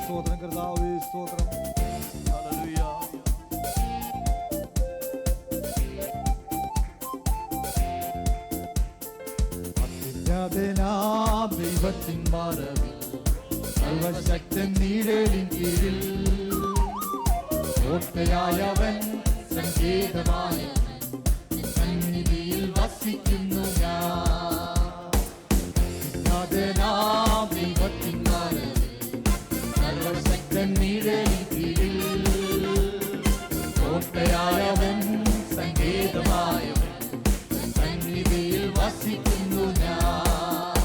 സ്തോത്രം കർത്താവേ, സ്തോത്രം. ഹല്ലേലൂയ. അത്യുന്നതനാം ദൈവത്തിൻ മറവിൽ സർവശക്തൻ നിഴലിൻ കീഴിൽ കോട്ടയായവൻ സങ്കേതമായ സന്നിധിയിൽ വസിക്കുന്നു ഞാൻ. ദൈവത്തിൻ മറവിൽ സർവശക്തൻ നിഴലിൻ കീഴിൽ കോട്ടയായവൻ സങ്കേതമായവൻ സന്നിധിയിൽ വസിക്കുന്നു ഞാൻ.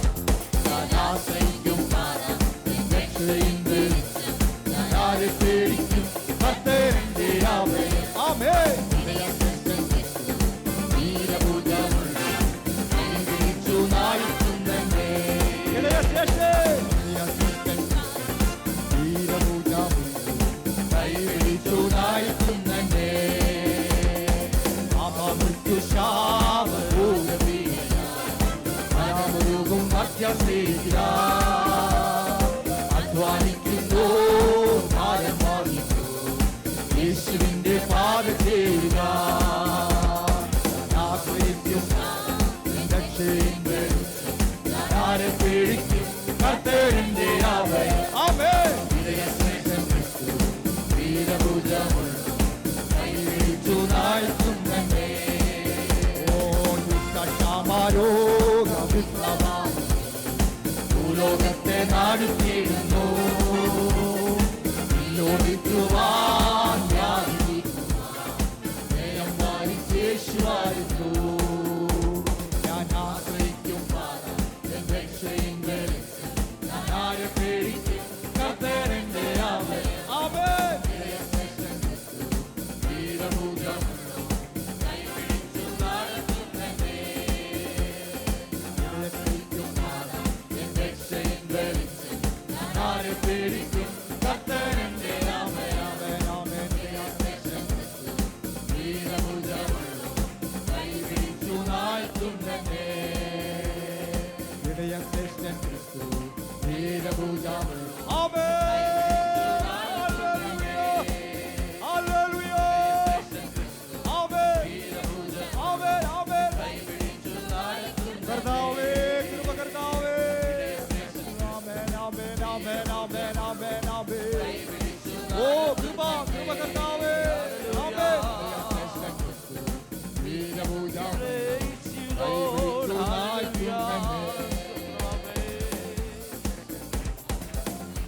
ആശ്രയിക്കും ആരെ പേടിക്കും കർത്താവിന്റെ ആമേൻ. ആമേൻ. അധ്വാനിക്കുന്നു യേശുവിന്റെ പാദത്തേരുക. ആരെ പേടിക്കും കർത്താവിന്റെ ആമേൻ. ആമേൻ. വീരഭുജമുള്ള കൈവിളിച്ചു നായിക്കുന്നേ. ഓ ഭൂലോകത്തെ നാടുത്തേടുന്നു ലോകിക്കുവാൻ യേശുവായിരുന്നു. ഞാൻ ആശ്രയിക്കും ഞാൻ ആരെ പേടിക്കും കർത്താവിന്റെ ആമേൻ. ആമേൻ. പേടിക്കും കർത്താവിന്റെ ആമേൻ. ആമേൻ. ആമേൻ. വീരഭുജമുള്ള കൈപിടിച്ചു നായിക്കുന്നേ.